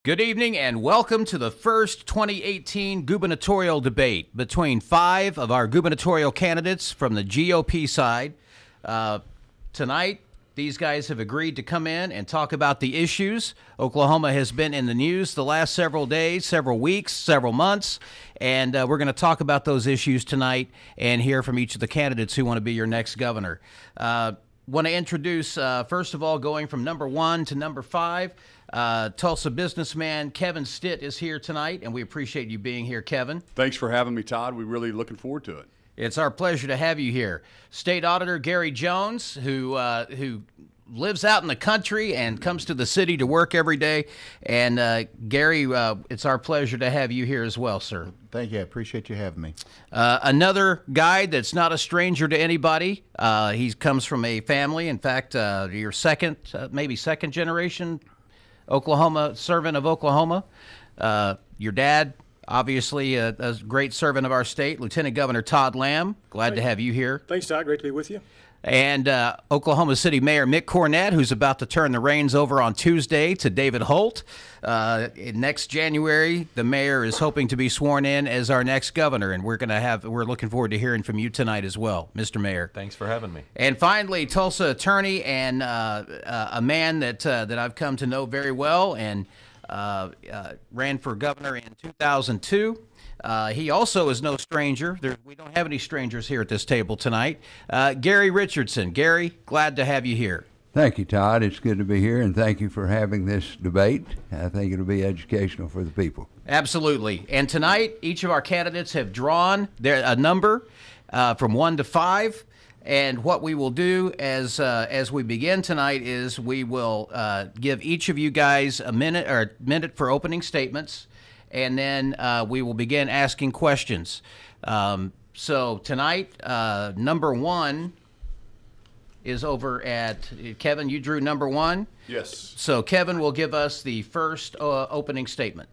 Good evening and welcome to the first 2018 gubernatorial debate between 5 of our gubernatorial candidates from the GOP side. Tonight, these guys have agreed to come in and talk about the issues. Oklahoma has been in the news the last several days, several weeks, several months, and we're going to talk about those issues tonight and hear from each of the candidates who want to be your next governor. Want to introduce, first of all, going from number 1 to number 5, Tulsa businessman Kevin Stitt is here tonight, and we appreciate you being here, Kevin. Thanks for having me, Todd. We're really looking forward to it. It's our pleasure to have you here. State Auditor Gary Jones, who lives out in the country and comes to the city to work every day. And Gary, it's our pleasure to have you here as well, sir. Thank you. I appreciate you having me. Another guy that's not a stranger to anybody. He comes from a family. In fact, your maybe second generation Oklahoma servant of Oklahoma. Your dad, obviously a great servant of our state, Lieutenant Governor Todd Lamb. Glad to have you here. Thanks, Todd. Great to be with you. And Oklahoma City Mayor Mick Cornett, who's about to turn the reins over on Tuesday to David Holt. Next January, the mayor is hoping to be sworn in as our next governor, and we're looking forward to hearing from you tonight as well, Mr. Mayor. Thanks for having me. And finally, Tulsa attorney and a man that I've come to know very well and ran for governor in 2002. He also is no stranger. We don't have any strangers here at this table tonight. Gary Richardson. Gary, glad to have you here. Thank you, Todd. It's good to be here, and thank you for having this debate. I think it'll be educational for the people. Absolutely. And tonight, each of our candidates have drawn a number from 1 to 5. And what we will do as we begin tonight is we will give each of you guys a minute for opening statements. And then we will begin asking questions. So tonight, number 1 is over at Kevin. You drew number 1? Yes. So Kevin will give us the first opening statement.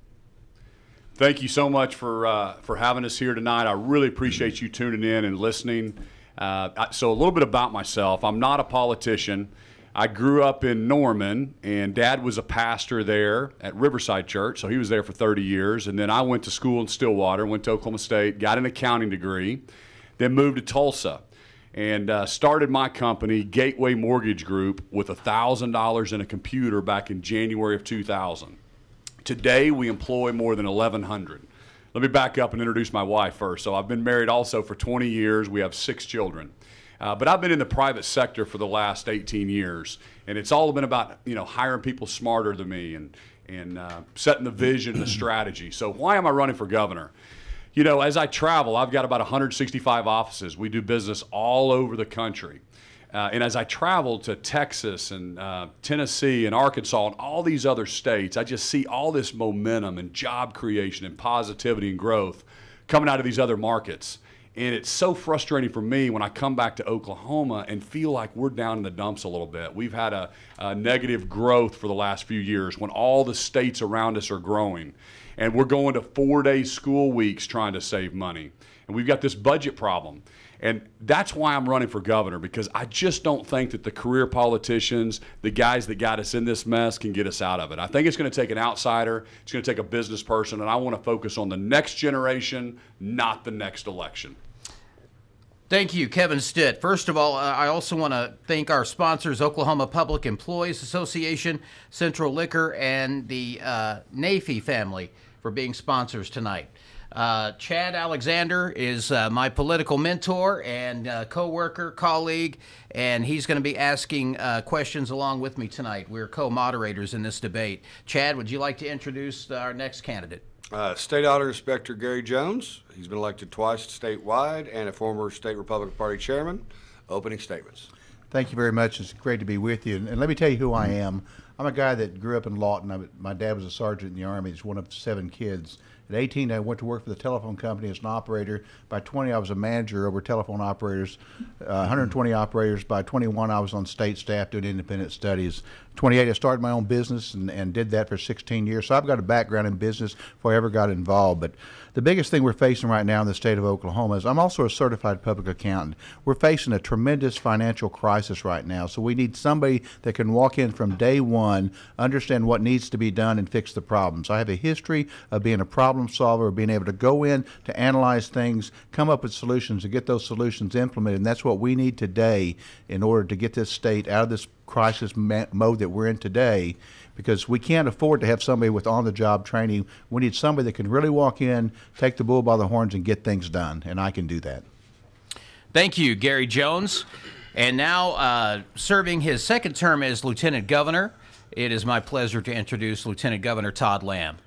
Thank you so much for having us here tonight. I really appreciate you tuning in and listening. So a little bit about myself. I'm not a politician. I grew up in Norman, and Dad was a pastor there at Riverside Church, so he was there for 30 years. And then I went to school in Stillwater, went to Oklahoma State, got an accounting degree, then moved to Tulsa, and started my company, Gateway Mortgage Group, with $1,000 in a computer back in January of 2000. Today, we employ more than 1,100. Let me back up and introduce my wife first. So I've been married also for 20 years. We have 6 children. But I've been in the private sector for the last 18 years, and it's all been about hiring people smarter than me and setting the vision, the strategy. So why am I running for governor? As I travel, I've got about 165 offices. We do business all over the country. And as I travel to Texas and Tennessee and Arkansas and all these other states, I just see all this momentum and job creation and positivity and growth coming out of these other markets. And it's so frustrating for me when I come back to Oklahoma and feel like we're down in the dumps a little bit. We've had a negative growth for the last few years when all the states around us are growing. And we're going to 4-day school weeks trying to save money. And we've got this budget problem. And that's why I'm running for governor, because I just don't think that the career politicians, the guys that got us in this mess, can get us out of it. I think it's going to take an outsider. It's going to take a business person. And I want to focus on the next generation, not the next election. Thank you, Kevin Stitt. First of all, I also want to thank our sponsors, Oklahoma Public Employees Association, Central Liquor, and the Nafee family for being sponsors tonight. Chad Alexander is my political mentor and co-worker, colleague, and he's going to be asking questions along with me tonight. We're co-moderators in this debate. Chad, would you like to introduce our next candidate? State Auditor Inspector Gary Jones. He's been elected twice statewide and a former State Republican Party chairman. Opening statements. Thank you very much. It's great to be with you. And let me tell you who I am. I'm a guy that grew up in Lawton. My dad was a sergeant in the Army. He's one of 7 kids. At 18, I went to work for the telephone company as an operator. By 20, I was a manager over telephone operators, 120 operators. By 21, I was on state staff doing independent studies. 28, I started my own business and did that for 16 years. So I've got a background in business before I ever got involved. But the biggest thing we're facing right now in the state of Oklahoma is I'm also a certified public accountant. We're facing a tremendous financial crisis right now. So we need somebody that can walk in from day one, understand what needs to be done, and fix the problems. I have a history of being a problem solver, being able to go in to analyze things, come up with solutions, and get those solutions implemented. And that's what we need today in order to get this state out of this crisis mode that we're in today, because we can't afford to have somebody with on-the-job training. We need somebody that can really walk in, take the bull by the horns, and get things done, and I can do that. Thank you, Gary Jones. And now, serving his second term as Lieutenant Governor, it is my pleasure to introduce Lieutenant Governor Todd Lamb.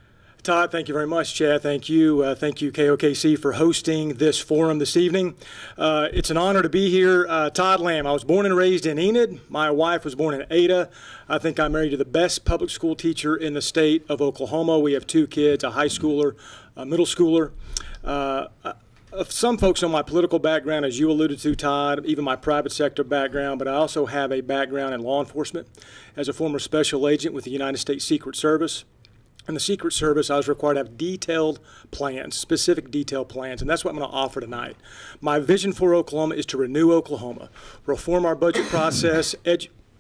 Todd, thank you very much, Chad. Thank you, KOKC, for hosting this forum this evening. It's an honor to be here. Todd Lamb, I was born and raised in Enid. My wife was born in Ada. I think I'm married to the best public school teacher in the state of Oklahoma. We have 2 kids, a high schooler, a middle schooler. Some folks know my political background, as you alluded to, Todd, even my private sector background, but I also have a background in law enforcement as a former special agent with the United States Secret Service. In the Secret Service, I was required to have detailed plans, specific detailed plans, and that's what I'm going to offer tonight. My vision for Oklahoma is to renew Oklahoma, reform our budget process,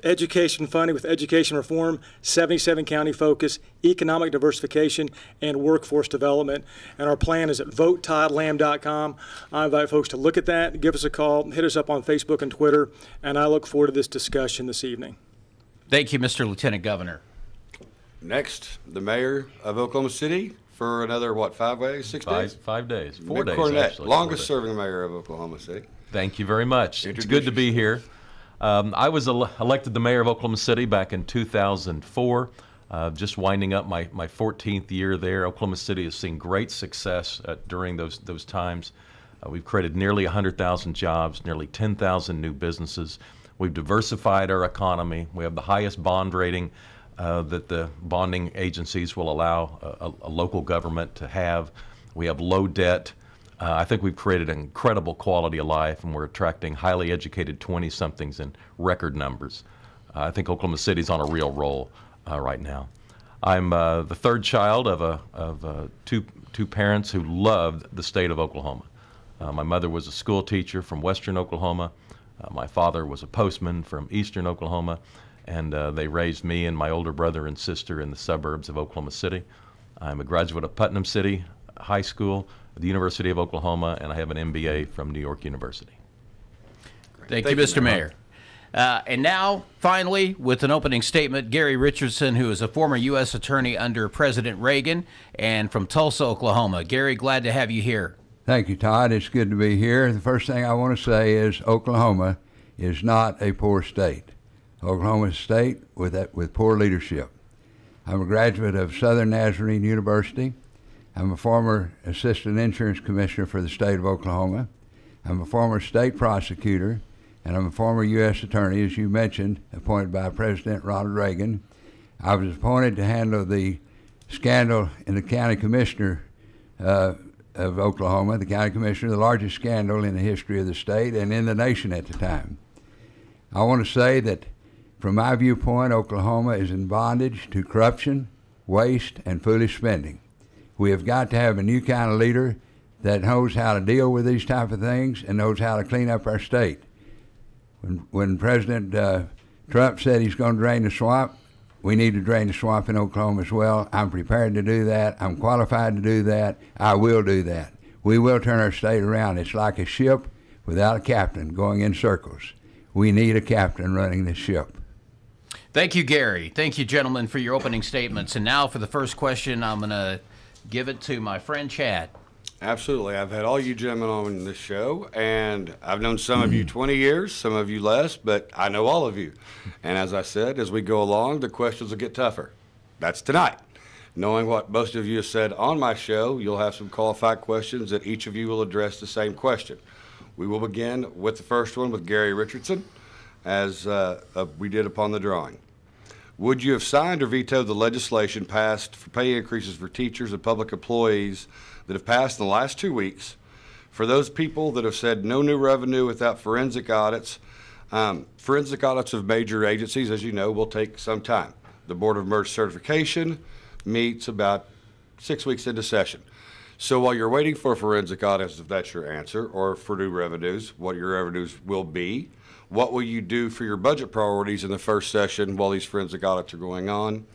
education funding with education reform, 77 county focus, economic diversification, and workforce development. And our plan is at votetoddlamb.com. I invite folks to look at that, give us a call, hit us up on Facebook and Twitter, and I look forward to this discussion this evening. Thank you, Mr. Lieutenant Governor. Next, the mayor of Oklahoma City for another, 5 days, 6 days? 5 days, 4 days Cornett, actually. longest serving mayor of Oklahoma City. Thank you very much. It's good to be here. I was elected the mayor of Oklahoma City back in 2004, just winding up my 14th year there. Oklahoma City has seen great success during those times. We've created nearly 100,000 jobs, nearly 10,000 new businesses. We've diversified our economy. We have the highest bond rating that the bonding agencies will allow a local government to have. We have low debt. I think we've created an incredible quality of life, and we're attracting highly educated 20-somethings in record numbers. I think Oklahoma City's on a real roll right now. I'm the third child of two parents who loved the state of Oklahoma. My mother was a school teacher from western Oklahoma. My father was a postman from eastern Oklahoma. And they raised me and my older brother and sister in the suburbs of Oklahoma City. I'm a graduate of Putnam City High School, the University of Oklahoma, and I have an MBA from New York University. Thank you, Mr. Mayor. And now, finally, with an opening statement, Gary Richardson, who is a former U.S. attorney under President Reagan and from Tulsa, Oklahoma. Gary, glad to have you here. Thank you, Todd. It's good to be here. The first thing I want to say is Oklahoma is not a poor state. Oklahoma is a state with poor leadership. I'm a graduate of Southern Nazarene University. I'm a former assistant insurance commissioner for the state of Oklahoma. I'm a former state prosecutor, and I'm a former U.S. attorney, as you mentioned, appointed by President Ronald Reagan. I was appointed to handle the scandal in the county commissioner of Oklahoma, the county commissioner, the largest scandal in the history of the state and in the nation at the time. I want to say that from my viewpoint, Oklahoma is in bondage to corruption, waste, and foolish spending. We have got to have a new kind of leader that knows how to deal with these type of things and knows how to clean up our state. When President Trump said he's going to drain the swamp, we need to drain the swamp in Oklahoma as well. I'm prepared to do that. I'm qualified to do that. I will do that. We will turn our state around. It's like a ship without a captain going in circles. We need a captain running this ship. Thank you, Gary. Thank you, gentlemen, for your opening statements. And now for the first question, I'm going to give it to my friend Chad. Absolutely. I've had all you gentlemen on this show, and I've known some of you 20 years, some of you less, but I know all of you. And as I said, as we go along, the questions will get tougher. That's tonight. Knowing what most of you have said on my show, you'll have some qualified questions that each of you will address the same question. We will begin with the first one with Gary Richardson, as we did upon the drawing. Would you have signed or vetoed the legislation passed for pay increases for teachers and public employees that have passed in the last 2 weeks? For those people that have said no new revenue without forensic audits, Forensic audits of major agencies, as you know, will take some time. The Board of Emergency Certification meets about 6 weeks into session. So while you're waiting for forensic audits, if that's your answer, or for new revenues, what your revenues will be, what will you do for your budget priorities in the first session while these forensic audits are going on,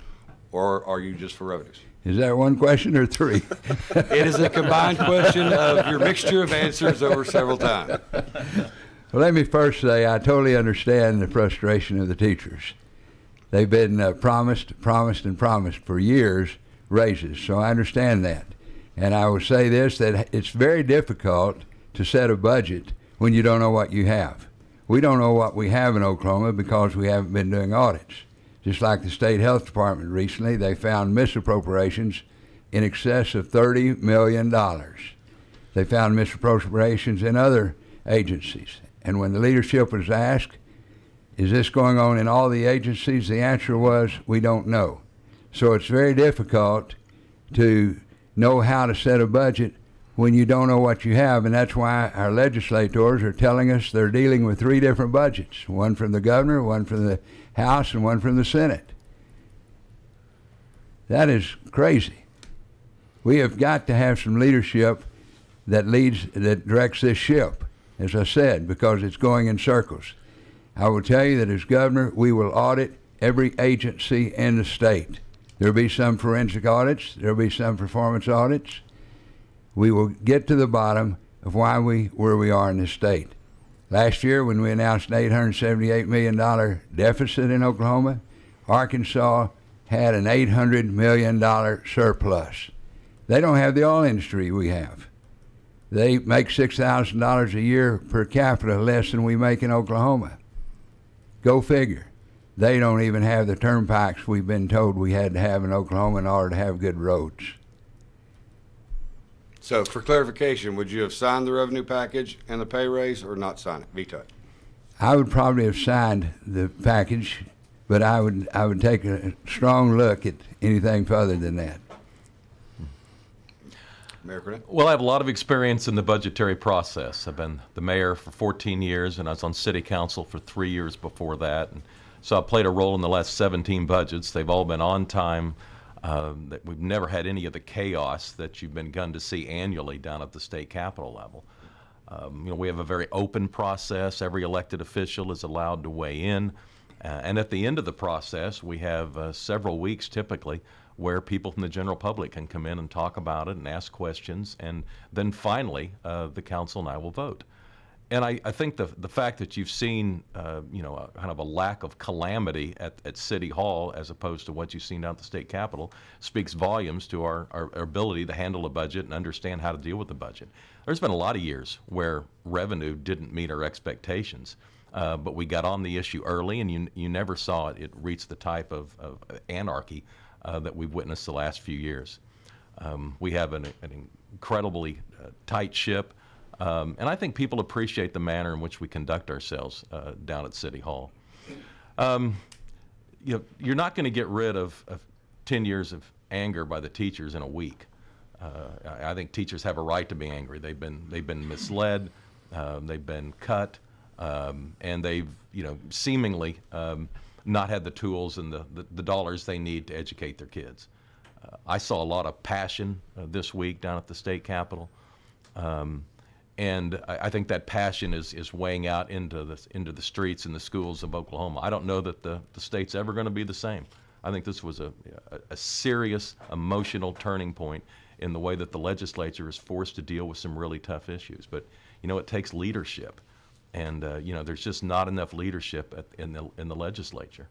or are you just for revenues? Is that one question or three? It is a combined question of your mixture of answers over several times. Well, let me first say I totally understand the frustration of the teachers. They've been promised for years raises, so I understand that. And I will say this, that it's very difficult to set a budget when you don't know what you have. We don't know what we have in Oklahoma because we haven't been doing audits. Just like the state health department recently, they found misappropriations in excess of $30 million. They found misappropriations in other agencies. And when the leadership was asked, is this going on in all the agencies? The answer was, we don't know. So it's very difficult to know how to set a budget when you don't know what you have, and that's why our legislators are telling us they're dealing with 3 different budgets, one from the governor, one from the House, and one from the Senate. That is crazy. We have got to have some leadership that directs this ship, as I said, because it's going in circles. I will tell you that as governor, we will audit every agency in the state. There will be some forensic audits. There will be some performance audits. We will get to the bottom of where we are in this state. Last year, when we announced an $878 million deficit in Oklahoma, Arkansas had an $800 million surplus. They don't have the oil industry we have. They make $6,000 a year per capita less than we make in Oklahoma. Go figure. They don't even have the turnpikes we've been told we had to have in Oklahoma in order to have good roads. So for clarification, would you have signed the revenue package and the pay raise or not sign it, veto it? I would probably have signed the package, but I would take a strong look at anything further than that. Mayor Cornett? Well, I have a lot of experience in the budgetary process. I've been the mayor for 14 years, and I was on city council for 3 years before that. And so I played a role in the last 17 budgets. They've all been on time. That we've never had any of the chaos that you've begun to see annually down at the state capitol level. We have a very open process. Every elected official is allowed to weigh in. And at the end of the process, we have several weeks typically where people from the general public can come in and talk about it and ask questions. And then finally, the council and I will vote. And I think the fact that you've seen, kind of a lack of calamity at City Hall as opposed to what you've seen down at the state capitol speaks volumes to our ability to handle a budget and understand how to deal with the budget. There's been a lot of years where revenue didn't meet our expectations, but we got on the issue early, and you never saw it reach the type of anarchy that we've witnessed the last few years. We have an incredibly tight ship. And I think people appreciate the manner in which we conduct ourselves down at City Hall. You're not going to get rid of 10 years of anger by the teachers in a week. I think teachers have a right to be angry. They've been misled, they've been cut, and they've seemingly not had the tools and the dollars they need to educate their kids. I saw a lot of passion this week down at the state capitol. And I think that passion is weighing out into the streets and the schools of Oklahoma. I don't know that the state's ever going to be the same. I think this was a serious emotional turning point in the way that the legislature is forced to deal with some really tough issues. But it takes leadership, and there's just not enough leadership in the legislature.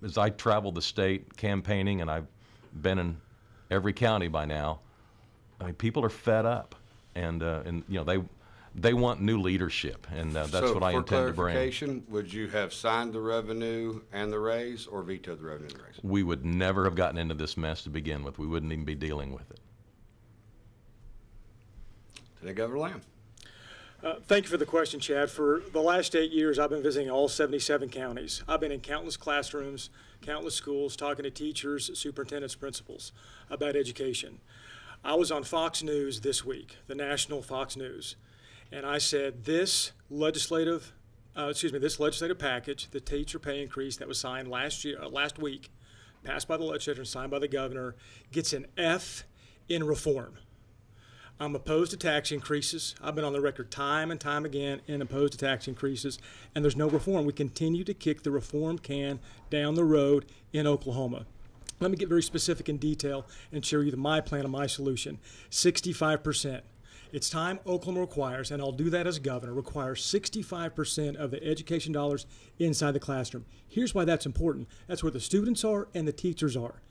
As I travel the state campaigning, and I've been in every county by now. I mean, people are fed up, and they want new leadership, and that's what I intend to bring. So, for clarification, would you have signed the revenue and the raise, or vetoed the revenue and the raise? We would never have gotten into this mess to begin with. We wouldn't even be dealing with it. Today, Governor Lamb. Thank you for the question, Chad. For the last 8 years, I've been visiting all 77 counties. I've been in countless classrooms, countless schools, talking to teachers, superintendents, principals about education. I was on Fox News this week, the national Fox News, And I said, this legislative package, the teacher pay increase that was signed last week, passed by the legislature and signed by the governor, gets an F in reform. I'm opposed to tax increases. I've been on the record time and time again and opposed to tax increases, and there's no reform. We continue to kick the reform can down the road in Oklahoma. Let me get very specific in detail and share you my plan and my solution. 65%. It's time Oklahoma requires, and I'll do that as governor, requires 65% of the education dollars inside the classroom. Here's why that's important. That's where the students are and the teachers are.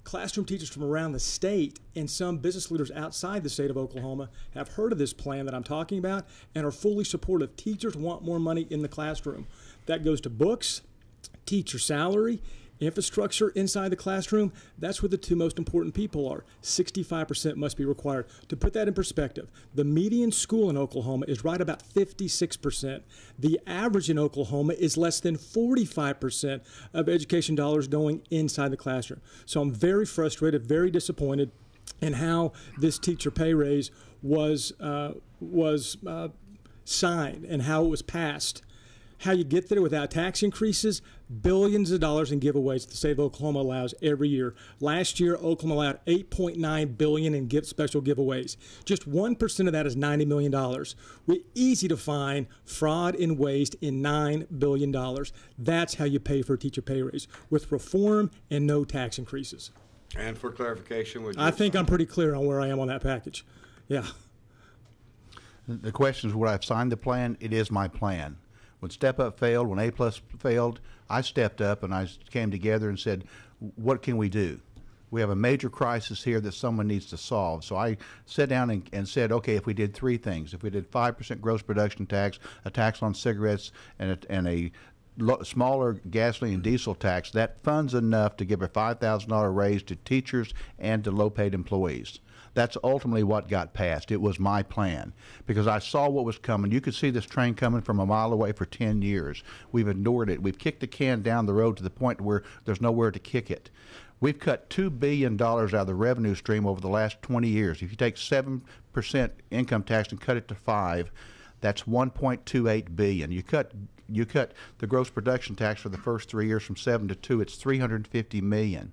Classroom teachers from around the state and some business leaders outside the state of Oklahoma have heard of this plan that I'm talking about and are fully supportive. Teachers want more money in the classroom. That goes to books, teacher salary, infrastructure inside the classroom. That's where the two most important people are. 65% must be required. To put that in perspective, the median school in Oklahoma is right about 56%. The average in Oklahoma is less than 45% of education dollars going inside the classroom. So I'm very frustrated, very disappointed in how this teacher pay raise was signed and how it was passed. How you get there without tax increases, billions of dollars in giveaways the state of Oklahoma allows every year. Last year, Oklahoma allowed $8.9 billion in special giveaways. Just 1% of that is $90 million. We're easy to find fraud and waste in $9 billion. That's how you pay for a teacher pay raise, with reform and no tax increases. And for clarification, I think I'm pretty clear on where I am on that package. Yeah. The question is, would I have signed the plan? It is my plan. When Step Up failed, when A+ failed, I stepped up and I came together and said, what can we do? We have a major crisis here that someone needs to solve. So I sat down and said, okay, if we did three things, if we did 5% gross production tax, a tax on cigarettes, and a smaller gasoline and diesel tax, that funds enough to give a $5,000 raise to teachers and to low-paid employees. That's ultimately what got passed. It was my plan because I saw what was coming. You could see this train coming from a mile away for 10 years. We've ignored it. We've kicked the can down the road to the point where there's nowhere to kick it. We've cut $2 billion out of the revenue stream over the last 20 years. If you take 7% income tax and cut it to 5%, that's $1.28 billion. You cut the gross production tax for the first 3 years from 7 to 2. It's $350 million.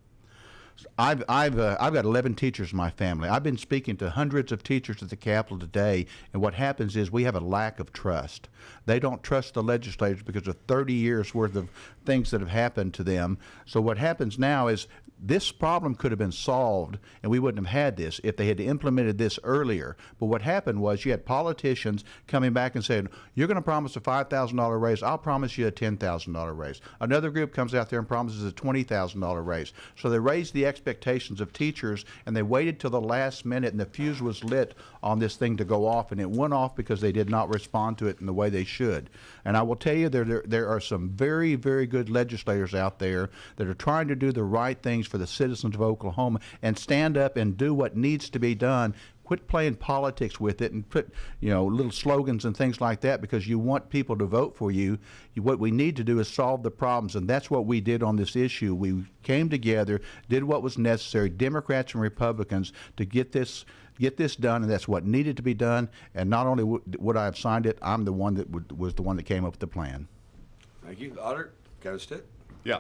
I've got 11 teachers in my family. I've been speaking to hundreds of teachers at the Capitol today, and what happens is we have a lack of trust. They don't trust the legislators because of 30 years worth of things that have happened to them. So what happens now is this problem could have been solved and we wouldn't have had this if they had implemented this earlier. But what happened was you had politicians coming back and saying, you're going to promise a $5,000 raise, I'll promise you a $10,000 raise. Another group comes out there and promises a $20,000 raise. So they raised the expectations of teachers and they waited till the last minute and the fuse was lit on this thing to go off, and it went off because they did not respond to it in the way they should. And I will tell you, there are some very, very good legislators out there that are trying to do the right things for the citizens of Oklahoma and stand up and do what needs to be done. Quit playing politics with it and put, little slogans and things like that because you want people to vote for you. What we need to do is solve the problems, and that's what we did on this issue. We came together, did what was necessary, Democrats and Republicans, to get this done, and that's what needed to be done. And not only would I have signed it, I'm the one that was the one that came up with the plan. Thank you. Auditor, Kevin Stitt. Yeah.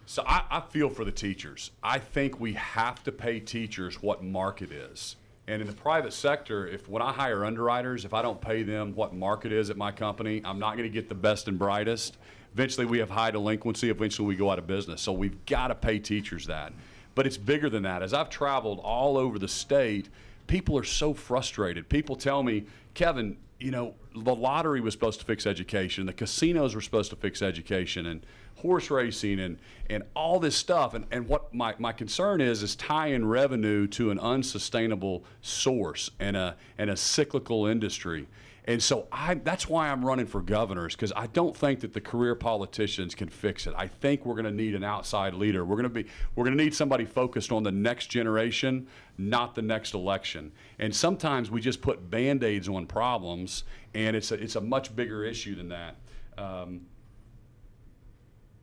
So I feel for the teachers. I think we have to pay teachers what market is. And in the private sector, when I hire underwriters, if I don't pay them what market is at my company, I'm not going to get the best and brightest. Eventually we have high delinquency. Eventually we go out of business. So we've got to pay teachers that. But it's bigger than that. As I've traveled all over the state, people are so frustrated. People tell me, Kevin, the lottery was supposed to fix education. The casinos were supposed to fix education, and horse racing and all this stuff. And what my concern is tying revenue to an unsustainable source and a cyclical industry. And so that's why I'm running for governors, because I don't think that the career politicians can fix it. I think we're going to need an outside leader. We're going to need somebody focused on the next generation, not the next election. And sometimes we just put Band-Aids on problems, and it's a much bigger issue than that.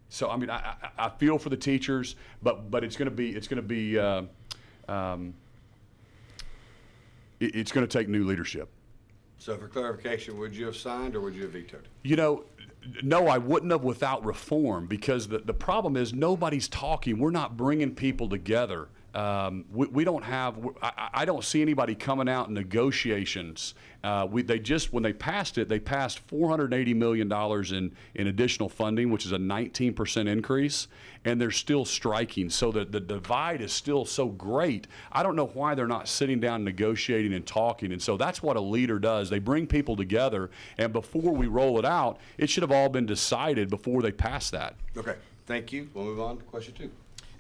So I mean, I feel for the teachers, but it's going to take new leadership. So for clarification, would you have signed or would you have vetoed? You know, no, I wouldn't have without reform, because the problem is nobody's talking. We're not bringing people together. We don't have, I don't see anybody coming out in negotiations. When they passed it, they passed $480 million in additional funding, which is a 19% increase, and they're still striking. So the divide is still so great. I don't know why they're not sitting down negotiating and talking. And so that's what a leader does. They bring people together, and before we roll it out, it should have all been decided before they pass that. Okay, thank you. We'll move on to question 2.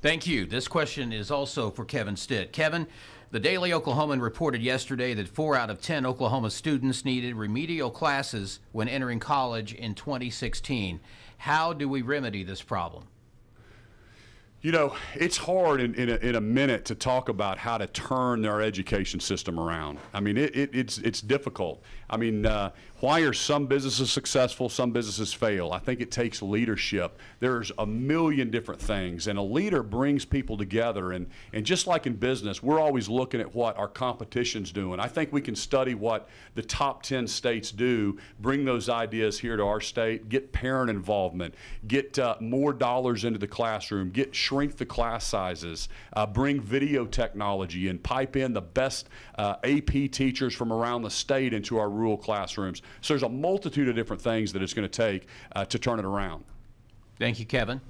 Thank you. This question is also for Kevin Stitt. Kevin, the Daily Oklahoman reported yesterday that 4 out of 10 Oklahoma students needed remedial classes when entering college in 2016. How do we remedy this problem? You know, it's hard in a minute to talk about how to turn our education system around. I mean, it's difficult. I mean, why are some businesses successful, some businesses fail? I think it takes leadership. There's a million different things, and a leader brings people together. And just like in business, we're always looking at what our competition's doing. I think we can study what the top 10 states do, bring those ideas here to our state, get parent involvement, get more dollars into the classroom, shrink the class sizes, bring video technology, and pipe in the best AP teachers from around the state into our rural classrooms. So there's a multitude of different things that it's going to take to turn it around. Thank you, Kevin.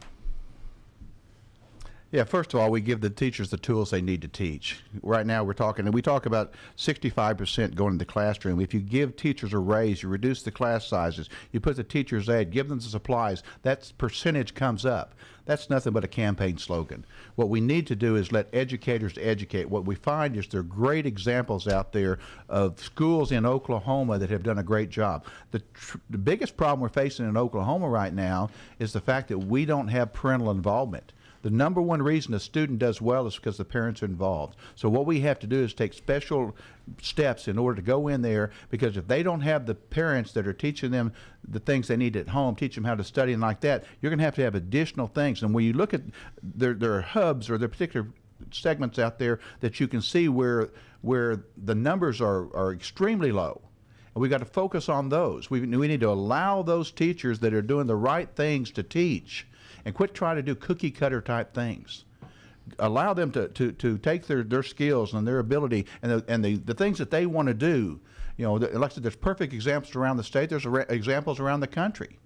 Yeah, first of all, we give the teachers the tools they need to teach. Right now we talk about 65% going to the classroom. If you give teachers a raise, you reduce the class sizes, you put the teachers' aid, give them the supplies, that percentage comes up. That's nothing but a campaign slogan. What we need to do is let educators educate. What we find is there are great examples out there of schools in Oklahoma that have done a great job. The biggest problem we're facing in Oklahoma right now is the fact that we don't have parental involvement. The number one reason a student does well is because the parents are involved. So what we have to do is take special steps in order to go in there, because if they don't have the parents that are teaching them the things they need at home, teach them how to study and like that, you're going to have additional things. And when you look at there are hubs or there are particular segments out there that you can see where the numbers are extremely low. And we've got to focus on those. We need to allow those teachers that are doing the right things to teach, and quit trying to do cookie cutter type things. Allow them to take their skills and their ability and the things that they want to do. You know, like I said, there's perfect examples around the state. There's examples around the country.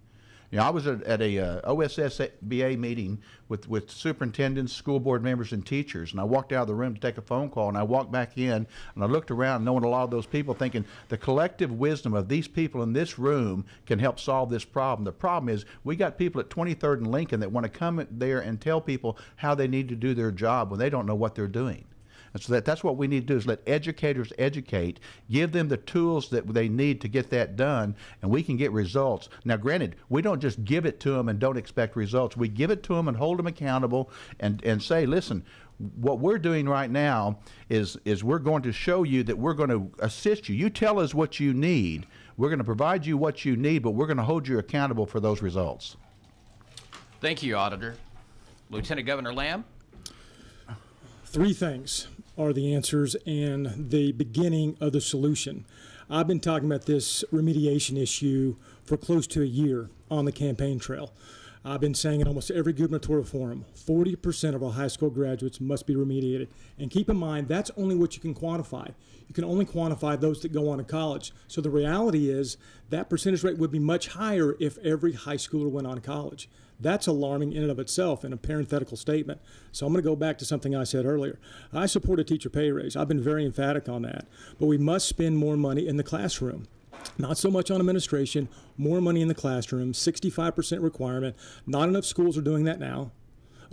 You know, I was at a OSSBA meeting with superintendents, school board members, and teachers, and I walked out of the room to take a phone call, and I walked back in, and I looked around, knowing a lot of those people, thinking the collective wisdom of these people in this room can help solve this problem. The problem is we got people at 23rd and Lincoln that want to come there and tell people how they need to do their job when they don't know what they're doing. And so that's what we need to do, is let educators educate, give them the tools that they need to get that done, and we can get results. Now, granted, we don't just give it to them and don't expect results. We give it to them and hold them accountable and say, listen, what we're doing right now is we're going to show you that we're going to assist you. You tell us what you need. We're going to provide you what you need, but we're going to hold you accountable for those results. Thank you, Auditor. Lieutenant Governor Lamb? 3 things are the answers and the beginning of the solution. I've been talking about this remediation issue for close to a year on the campaign trail. I've been saying in almost every gubernatorial forum, 40% of our high school graduates must be remediated. And keep in mind, that's only what you can quantify. You can only quantify those that go on to college. So the reality is that percentage rate would be much higher if every high schooler went on to college. That's alarming in and of itself in a parenthetical statement. So I'm going to go back to something I said earlier. I support a teacher pay raise. I've been very emphatic on that. But we must spend more money in the classroom. Not so much on administration, more money in the classroom, 65% requirement. Not enough schools are doing that now.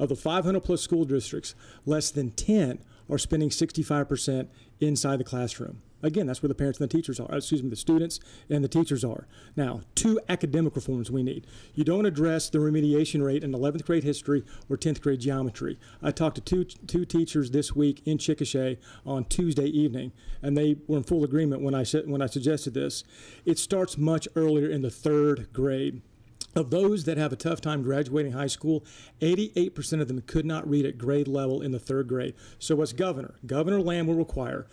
Of the 500 plus school districts, less than 10 are spending 65% inside the classroom. Again, that's where the parents and the teachers are, the students and the teachers are. Now, 2 academic reforms we need. You don't address the remediation rate in 11th grade history or 10th grade geometry. I talked to two teachers this week in Chickasha on Tuesday evening, and they were in full agreement when I suggested this. It starts much earlier in the 3rd grade. Of those that have a tough time graduating high school, 88% of them could not read at grade level in the 3rd grade. So what's Governor Lamb will require,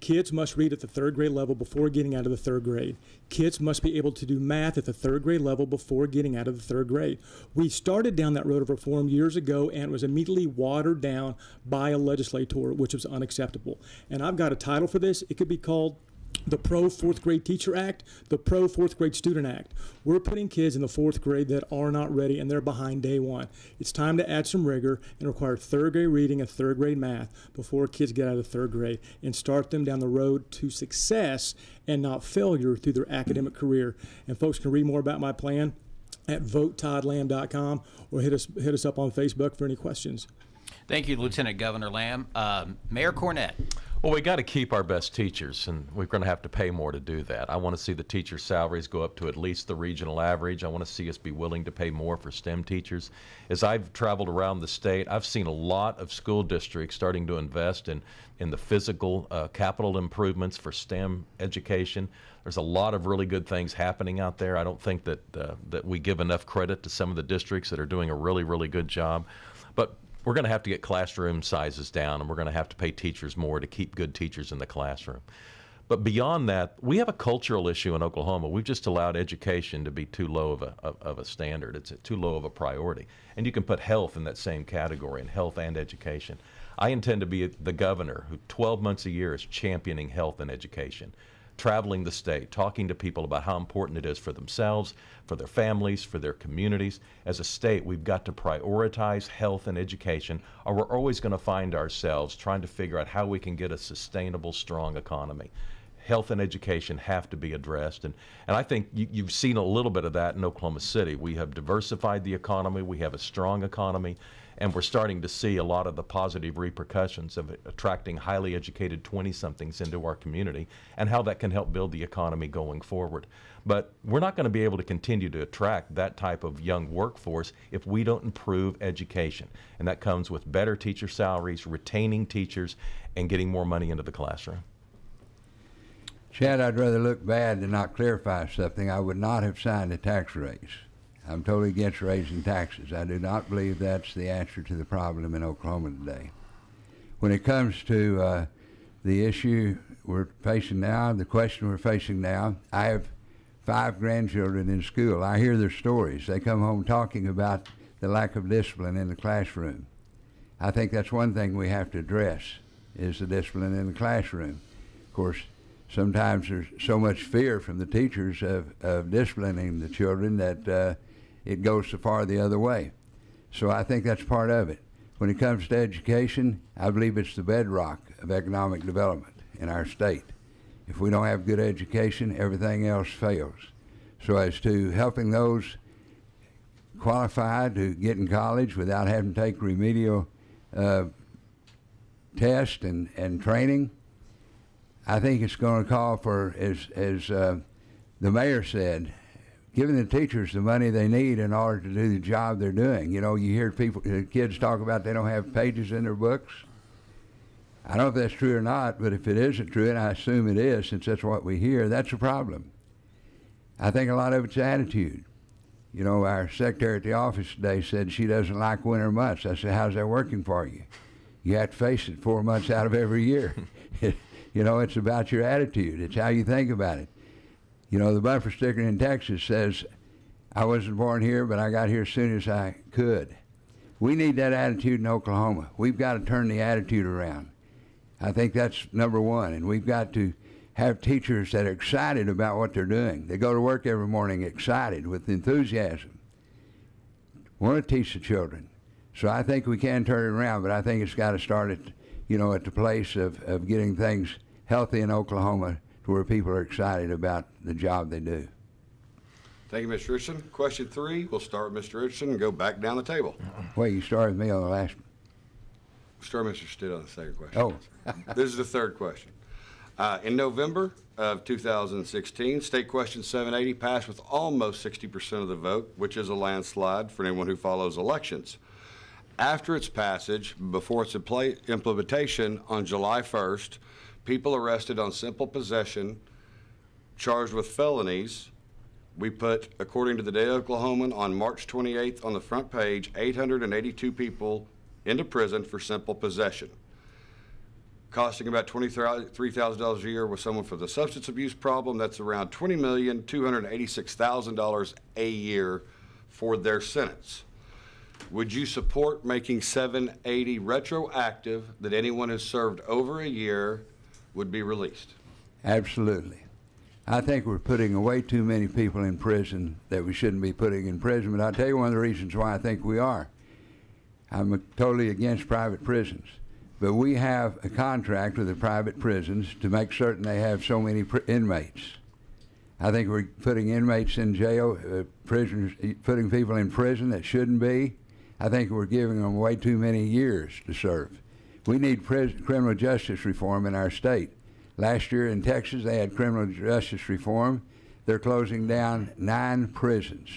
Kids must read at the third grade level before getting out of the third grade. Kids must be able to do math at the third grade level before getting out of the third grade. We started down that road of reform years ago, and it was immediately watered down by a legislator, which was unacceptable. And I've got a title for this. It could be called the Pro Fourth Grade Teacher Act, the Pro Fourth Grade Student Act. We're putting kids in the fourth grade that are not ready, and they're behind day one. It's time to add some rigor and require third grade reading and third grade math before kids get out of the third grade, and start them down the road to success and not failure through their academic career. And folks can read more about my plan at votetoddlamb.com, or hit us up on Facebook for any questions. Thank you, Lieutenant Governor Lamb. Mayor Cornett. Well, we got to keep our best teachers, and we're going to have to pay more to do that. I want to see the teacher salaries go up to at least the regional average. I want to see us be willing to pay more for STEM teachers. As I've traveled around the state, I've seen a lot of school districts starting to invest in the physical capital improvements for STEM education. There's a lot of really good things happening out there. I don't think that we give enough credit to some of the districts that are doing a really, really good job. But we're going to have to get classroom sizes down, and we're going to have to pay teachers more to keep good teachers in the classroom. But beyond that, we have a cultural issue in Oklahoma. We've just allowed education to be too low of a standard. It's too low of a priority. And you can put health in that same category, and health and education. I intend to be the governor who 12 months a year is championing health and education, traveling the state, talking to people about how important it is for themselves, for their families, for their communities. As a state, we've got to prioritize health and education, or we're always going to find ourselves trying to figure out how we can get a sustainable, strong economy. Health and education have to be addressed, and I think you've seen a little bit of that in Oklahoma City. We have diversified the economy, we have a strong economy, and we're starting to see a lot of the positive repercussions of attracting highly educated 20-somethings into our community, and how that can help build the economy going forward. But we're not going to be able to continue to attract that type of young workforce if we don't improve education, and that comes with better teacher salaries, retaining teachers, and getting more money into the classroom. Chad, I'd rather look bad than not clarify something. I would not have signed a tax raise. I'm totally against raising taxes. I do not believe that's the answer to the problem in Oklahoma today. When it comes to the issue we're facing now, the question we're facing now, I have 5 grandchildren in school. I hear their stories. They come home talking about the lack of discipline in the classroom. I think that's one thing we have to address, is the discipline in the classroom. Of course, sometimes there's so much fear from the teachers of disciplining the children that it goes so far the other way. So I think that's part of it. When it comes to education, I believe it's the bedrock of economic development in our state. If we don't have good education, everything else fails. So as to helping those qualified to get in college without having to take remedial tests and training, I think it's going to call for, as the mayor said, giving the teachers the money they need in order to do the job they're doing. You know, you hear kids talk about they don't have pages in their books. I don't know if that's true or not, but if it isn't true, and I assume it is since that's what we hear, that's a problem. I think a lot of it's attitude. You know, our secretary at the office today said she doesn't like winter months. I said, how's that working for you? You have to face it 4 months out of every year. You know, it's about your attitude. It's how you think about it. You know, the bumper sticker in Texas says, I wasn't born here, but I got here as soon as I could. We need that attitude in Oklahoma. We've got to turn the attitude around. I think that's number one. And we've got to have teachers that are excited about what they're doing. They go to work every morning excited, with enthusiasm, want to teach the children. So I think we can turn it around, but I think it's got to start at, you know, at the place of getting things healthy in Oklahoma to where people are excited about the job they do. Thank you, Mr. Richardson. Question 3, we'll start with Mr. Richardson and go back down the table. Wait, you started with me on the last one. Start Mr. Stitt on the second question. Oh. This is the third question. In November of 2016, State Question 780 passed with almost 60% of the vote, which is a landslide for anyone who follows elections. After its passage, before its implementation on July 1st, people arrested on simple possession, charged with felonies. We put, according to the Daily Oklahoman, on March 28th on the front page, 882 people into prison for simple possession. costing about $23,000 a year with someone for the substance abuse problem. That's around $20,286,000 a year for their sentence. Would you support making 780 retroactive, that anyone who's served over a year would be released? Absolutely. I think we're putting way too many people in prison that we shouldn't be putting in prison, but I'll tell you one of the reasons why I think we are. I'm totally against private prisons, but we have a contract with the private prisons to make certain they have so many inmates. I think we're putting inmates in jail, prisoners, putting people in prison that shouldn't be. I think we're giving them way too many years to serve. We need criminal justice reform in our state. Last year in Texas, they had criminal justice reform. They're closing down 9 prisons.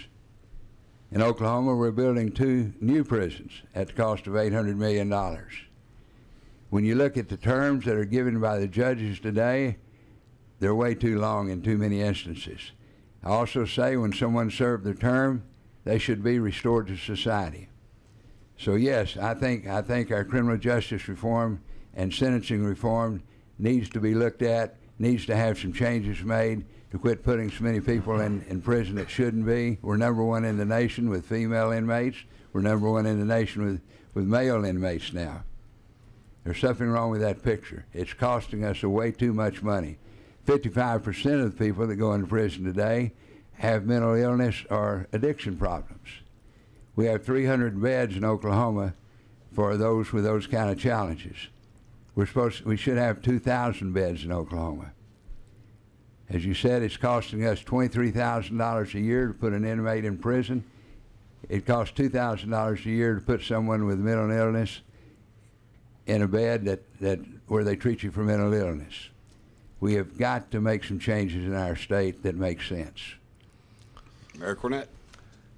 In Oklahoma, we're building 2 new prisons at the cost of $800 million. When you look at the terms that are given by the judges today, they're way too long in too many instances. I also say when someone served their term, they should be restored to society. So yes, I think our criminal justice reform and sentencing reform needs to be looked at, needs to have some changes made to quit putting so many people in prison that shouldn't be. We're #1 in the nation with female inmates. We're #1 in the nation with male inmates now. There's something wrong with that picture. It's costing us way too much money. 55% of the people that go into prison today have mental illness or addiction problems. We have 300 beds in Oklahoma for those with those kind of challenges. We should have 2,000 beds in Oklahoma. As you said, it's costing us $23,000 a year to put an inmate in prison. It costs $2,000 a year to put someone with mental illness in a bed where they treat you for mental illness. We have got to make some changes in our state that make sense. Mayor Cornett.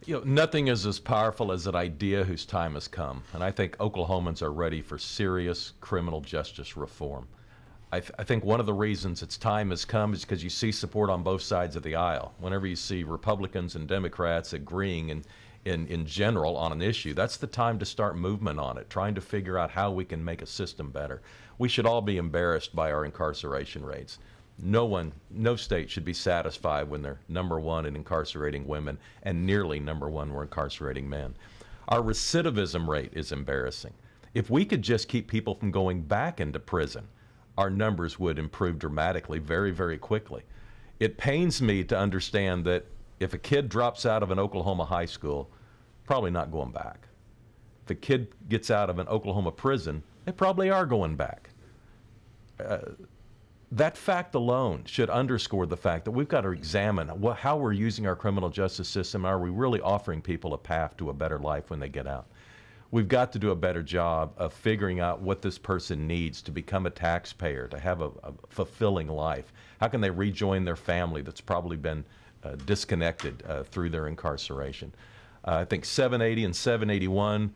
You know, nothing is as powerful as an idea whose time has come, and I think Oklahomans are ready for serious criminal justice reform. I think one of the reasons its time has come is because you see support on both sides of the aisle. Whenever you see Republicans and Democrats agreeing in general on an issue, that's the time to start movement on it, trying to figure out how we can make a system better. We should all be embarrassed by our incarceration rates. No state should be satisfied when they're #1 in incarcerating women and nearly #1 we're incarcerating men. Our recidivism rate is embarrassing. If we could just keep people from going back into prison, our numbers would improve dramatically very, very quickly. It pains me to understand that if a kid drops out of an Oklahoma high school, probably not going back. If a kid gets out of an Oklahoma prison, they probably are going back. That fact alone should underscore the fact that we've got to examine how we're using our criminal justice system. Are we really offering people a path to a better life when they get out? We've got to do a better job of figuring out what this person needs to become a taxpayer, to have a fulfilling life. How can they rejoin their family that's probably been disconnected through their incarceration? I think 780 and 781,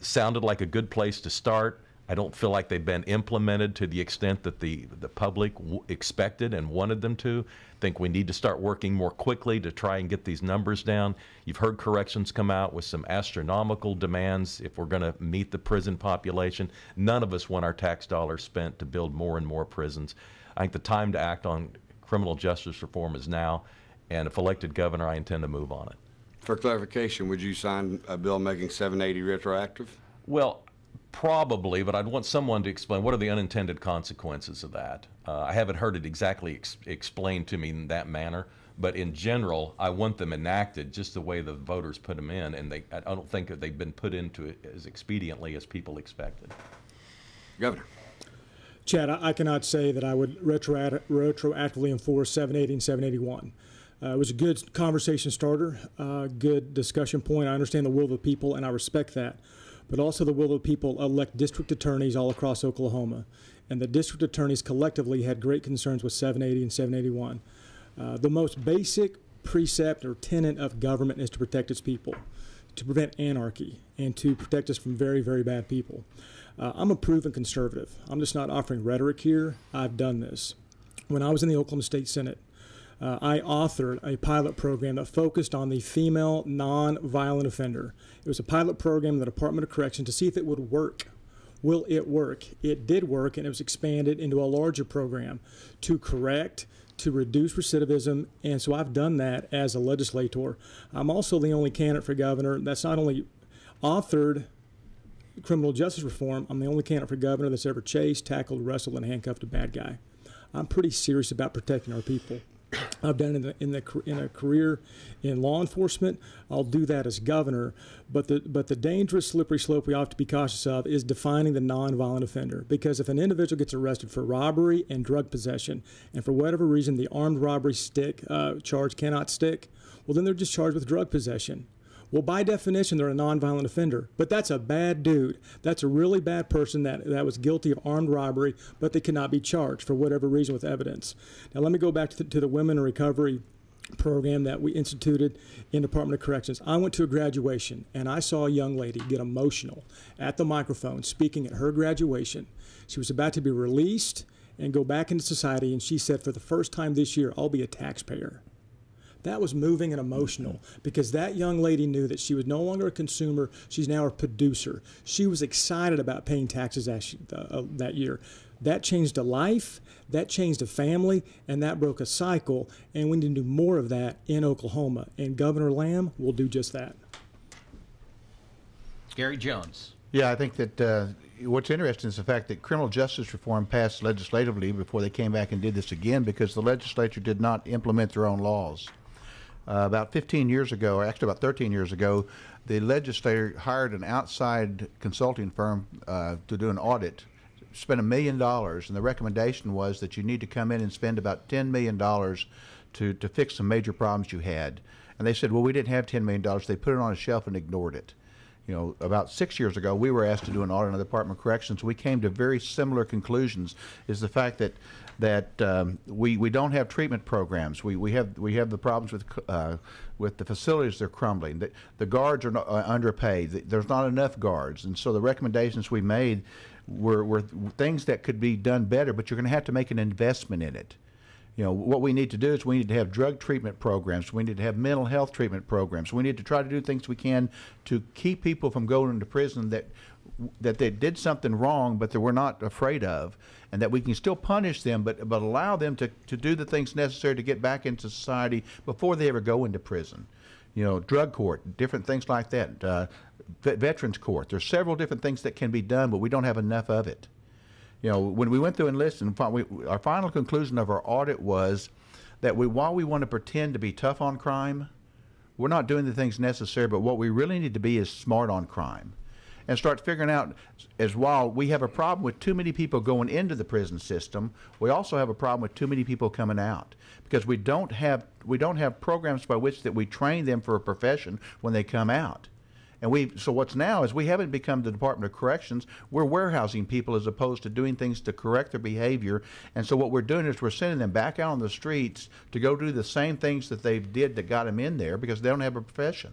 sounded like a good place to start. I don't feel like they've been implemented to the extent that the public expected and wanted them to. I think we need to start working more quickly to try and get these numbers down. You've heard corrections come out with some astronomical demands if we're going to meet the prison population. None of us want our tax dollars spent to build more and more prisons. I think the time to act on criminal justice reform is now, and if elected governor, I intend to move on it. For clarification, would you sign a bill making 780 retroactive? Well, probably, but I'd want someone to explain what are the unintended consequences of that. I haven't heard it exactly explained to me in that manner, but in general, I want them enacted just the way the voters put them in, and I don't think that they've been put into it as expediently as people expected. Governor. Chad, I cannot say that I would retroactively enforce 780 and 781. It was a good conversation starter, good discussion point. I understand the will of the people, and I respect that. But also the will of the people elect district attorneys all across Oklahoma. And the district attorneys collectively had great concerns with 780 and 781. The most basic precept or tenet of government is to protect its people, to prevent anarchy, and to protect us from very, very bad people. I'm a proven conservative. I'm just not offering rhetoric here. I've done this. When I was in the Oklahoma State Senate, I authored a pilot program that focused on the female non-violent offender. It was a pilot program in the Department of Corrections to see if it would work. Will it work? It did work, and it was expanded into a larger program to correct, to reduce recidivism, and so I've done that as a legislator. I'm also the only candidate for governor that's not only authored criminal justice reform, I'm the only candidate for governor that's ever chased, tackled, wrestled, and handcuffed a bad guy. I'm pretty serious about protecting our people. I've done it in a career in law enforcement. I'll do that as governor. But the dangerous slippery slope we have to be cautious of is defining the nonviolent offender. Because if an individual gets arrested for robbery and drug possession, and for whatever reason the armed robbery charge cannot stick, well, then they're just charged with drug possession. Well, by definition, they're a nonviolent offender, but that's a bad dude. That's a really bad person that was guilty of armed robbery, but they cannot be charged for whatever reason with evidence. Now, let me go back to the Women in Recovery program that we instituted in Department of Corrections. I went to a graduation, and I saw a young lady get emotional at the microphone speaking at her graduation. She was about to be released and go back into society, and she said, for the first time this year, I'll be a taxpayer. That was moving and emotional because that young lady knew that she was no longer a consumer, she's now a producer. She was excited about paying taxes that year. That changed a life, that changed a family, and that broke a cycle, and we need to do more of that in Oklahoma, and Governor Lamb will do just that. Gary Jones. Yeah, I think that what's interesting is the fact that criminal justice reform passed legislatively before they came back and did this again because the legislature did not implement their own laws. About 15 years ago, or actually about 13 years ago, the legislature hired an outside consulting firm to do an audit, spent $1 million, and the recommendation was that you need to come in and spend about $10 million to fix some major problems you had. And they said, well, we didn't have $10 million. They put it on a shelf and ignored it. You know, about 6 years ago, we were asked to do an audit on the Department of Corrections. We came to very similar conclusions. Is the fact that we don't have treatment programs. We have the problems with the facilities. They're crumbling. The guards are underpaid. There's not enough guards, and so the recommendations we made were things that could be done better. But you're going to have to make an investment in it. You know, what we need to do is we need to have drug treatment programs. We need to have mental health treatment programs. We need to try to do things we can to keep people from going into prison that they did something wrong, but that we're not afraid of, and that we can still punish them, but allow them to do the things necessary to get back into society before they ever go into prison. You know, drug court, different things like that. Veterans court. There's several different things that can be done, but we don't have enough of it. You know, when we went through and listened, our final conclusion of our audit was that while we want to pretend to be tough on crime, we're not doing the things necessary, but what we really need to be is smart on crime. And start figuring out, as while we have a problem with too many people going into the prison system, we also have a problem with too many people coming out, because we don't have programs by which that we train them for a profession when they come out. And so what's now is we haven't become the Department of Corrections. We're warehousing people as opposed to doing things to correct their behavior. And so what we're doing is we're sending them back out on the streets to go do the same things that they did that got them in there because they don't have a profession.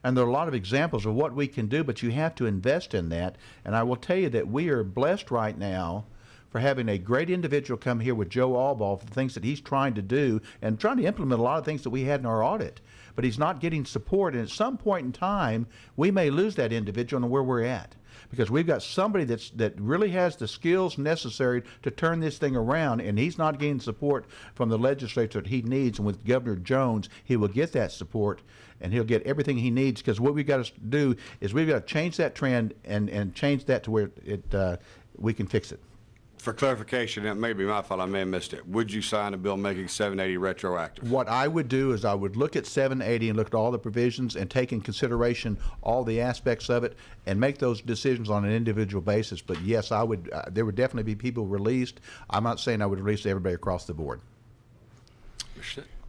And there are a lot of examples of what we can do, but you have to invest in that. And I will tell you that we are blessed right now for having a great individual come here with Joe Allball for the things that he's trying to do and trying to implement a lot of things that we had in our audit. But he's not getting support, and at some point in time, we may lose that individual and where we're at. Because we've got somebody that really has the skills necessary to turn this thing around, and he's not getting support from the legislature that he needs. And with Governor Jones, he will get that support, and he'll get everything he needs. Because what we've got to do is we've got to change that trend and change that to where we can fix it. For clarification, it may be my fault, I may have missed it. Would you sign a bill making 780 retroactive? What I would do is I would look at 780 and look at all the provisions and take in consideration all the aspects of it and make those decisions on an individual basis. But yes, I would. There would definitely be people released. I'm not saying I would release everybody across the board.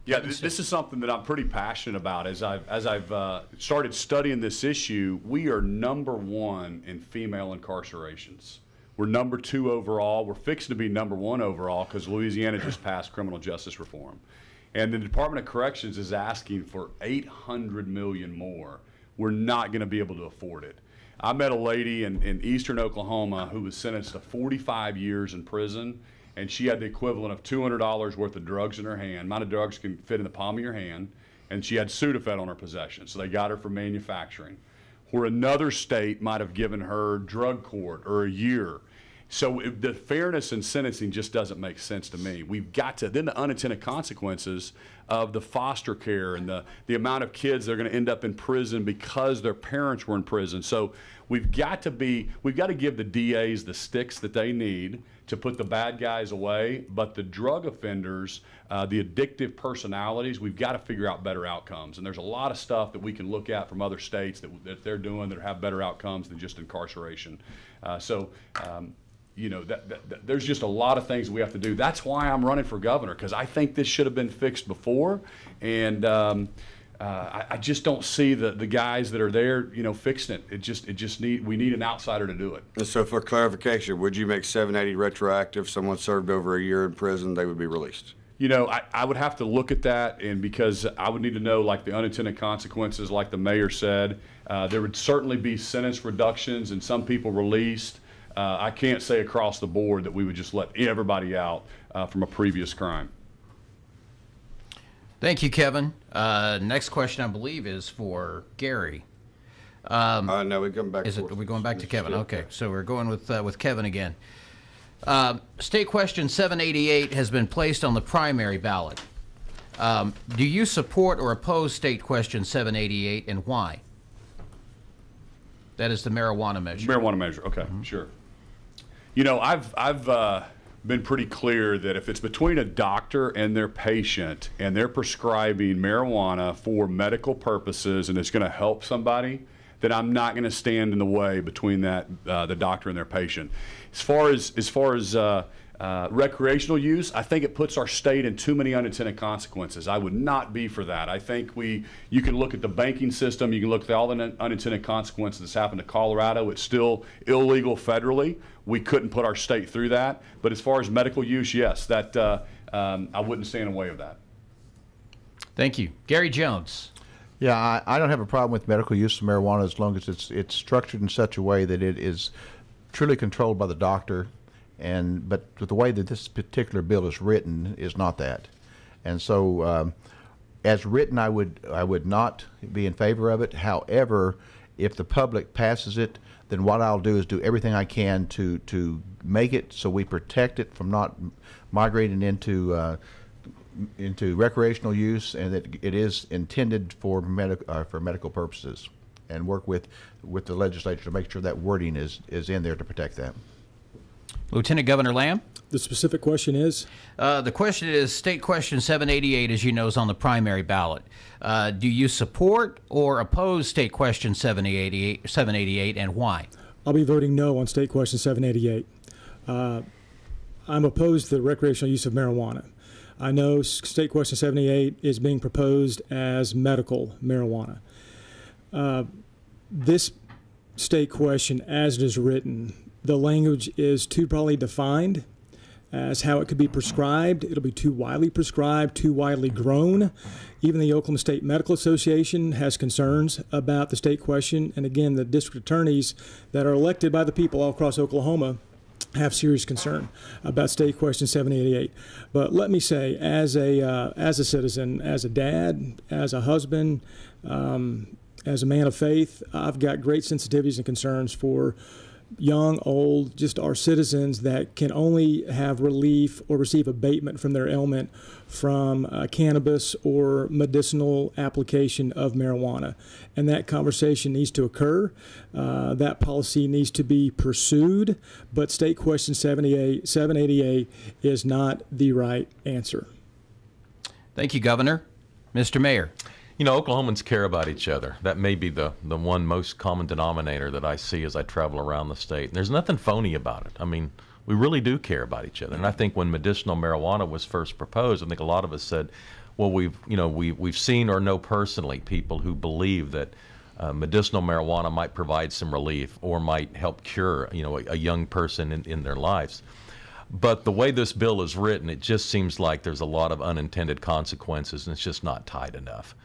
Yeah, this is something that I'm pretty passionate about. As I've started studying this issue, we are #1 in female incarcerations. We're #2 overall. We're fixing to be #1 overall because Louisiana just passed criminal justice reform. And the Department of Corrections is asking for $800 million more. We're not going to be able to afford it. I met a lady in eastern Oklahoma who was sentenced to 45 years in prison, and she had the equivalent of $200 worth of drugs in her hand. Amount of drugs can fit in the palm of your hand, and she had Sudafed on her possession, so they got her for manufacturing. where another state might have given her drug court or a year. So the fairness in sentencing just doesn't make sense to me. We've got to, then the unintended consequences of the foster care and the amount of kids that are going to end up in prison because their parents were in prison. So we've got to give the DAs the sticks that they need to put the bad guys away, but the drug offenders, the addictive personalities, we've got to figure out better outcomes. And there's a lot of stuff that we can look at from other states that they're doing that have better outcomes than just incarceration. You know, there's just a lot of things we have to do. That's why I'm running for governor, because I think this should have been fixed before, and I just don't see the guys that are there, you know, fixing it. We need an outsider to do it. And so, for clarification, would you make 780 retroactive? Someone served over a year in prison, they would be released. You know, I would have to look at that, and because I would need to know, like, the unintended consequences, like the mayor said. There would certainly be sentence reductions and some people released. I can't say across the board that we would just let everybody out from a previous crime. Thank you, Kevin. Next question, I believe, is for Gary. No, we come back. Are we going back to Kevin? Okay, so we're going with Kevin again. State question 788 has been placed on the primary ballot. Do you support or oppose state question 788, and why? That is the marijuana measure. Marijuana measure. Okay, sure. You know, I've been pretty clear that if it's between a doctor and their patient and they're prescribing marijuana for medical purposes and it's going to help somebody, then I'm not going to stand in the way between that the doctor and their patient. As far as recreational use, I think it puts our state in too many unintended consequences. I would not be for that. I think you can look at the banking system, you can look at all the unintended consequences that's happened to Colorado. It's still illegal federally. We couldn't put our state through that. But as far as medical use, yes, that I wouldn't stand in the way of that. Thank you. Gary Jones. Yeah, I don't have a problem with medical use of marijuana as long as it's structured in such a way that it is truly controlled by the doctor. But the way that this particular bill is written is not that, and so as written, I would not be in favor of it. However, if the public passes it, then what I'll do is do everything I can to make it so we protect it from not migrating into recreational use, and that it is intended for medical purposes, and work with the legislature to make sure that wording is in there to protect that. Lieutenant Governor Lamb? The specific question is? The question is state question 788, as you know, is on the primary ballot. Do you support or oppose state question 788, and why? I'll be voting no on state question 788. I'm opposed to the recreational use of marijuana. I know state question 788 is being proposed as medical marijuana. This state question, as it is written, the language is too broadly defined as how it could be prescribed. It'll be too widely prescribed, too widely grown. Even the Oklahoma State Medical Association has concerns about the state question. And again, the district attorneys that are elected by the people all across Oklahoma have serious concern about state question 788. But let me say, as a citizen, as a dad, as a husband, as a man of faith, I've got great sensitivities and concerns for young, old, just our citizens that can only have relief or receive abatement from their ailment from cannabis or medicinal application of marijuana. And that conversation needs to occur. That policy needs to be pursued, but state question 788 is not the right answer. Thank you, Governor. Mr. Mayor. You know, Oklahomans care about each other. That may be the one most common denominator that I see as I travel around the state. And there's nothing phony about it. I mean, we really do care about each other. And I think when medicinal marijuana was first proposed, I think a lot of us said, well, we've seen or know personally people who believe that medicinal marijuana might provide some relief or might help cure, a young person in their lives. But the way this bill is written, it just seems like there's a lot of unintended consequences, and it's just not tight enough.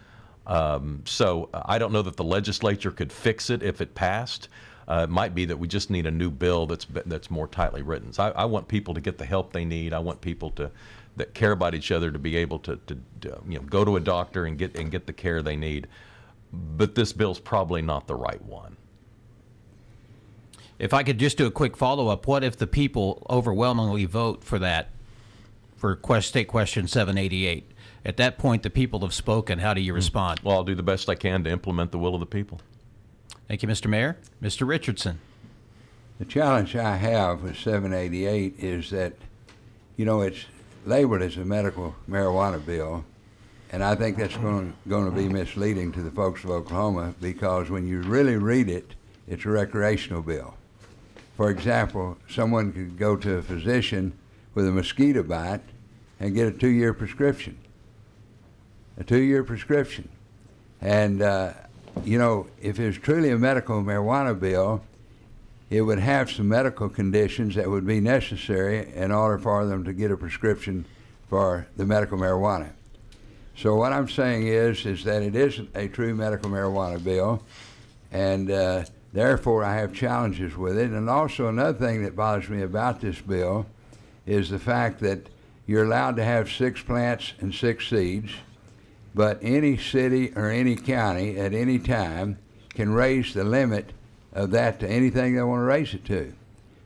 So I don't know that the legislature could fix it if it passed. It might be that we just need a new bill that's more tightly written. So I want people to get the help they need. I want people that care about each other to be able to go to a doctor and get the care they need. but this bill's probably not the right one. If I could just do a quick follow-up, what if the people overwhelmingly vote for that, for State Question 788? At that point, the people have spoken. How do you respond? Well, I'll do the best I can to implement the will of the people. Thank you, Mr. Mayor. Mr. Richardson. The challenge I have with 788 is that, you know, it's labeled as a medical marijuana bill, and I think that's going to be misleading to the folks of Oklahoma, because when you really read it, it's a recreational bill. For example, someone could go to a physician with a mosquito bite and get a 2-year prescription. A 2-year prescription. And, you know, if it's truly a medical marijuana bill, it would have some medical conditions that would be necessary in order for them to get a prescription for the medical marijuana. So what I'm saying is that it isn't a true medical marijuana bill, and therefore I have challenges with it. And also another thing that bothers me about this bill is the fact that you're allowed to have 6 plants and 6 seeds, but any city or any county at any time can raise the limit of that to anything they want to raise it to.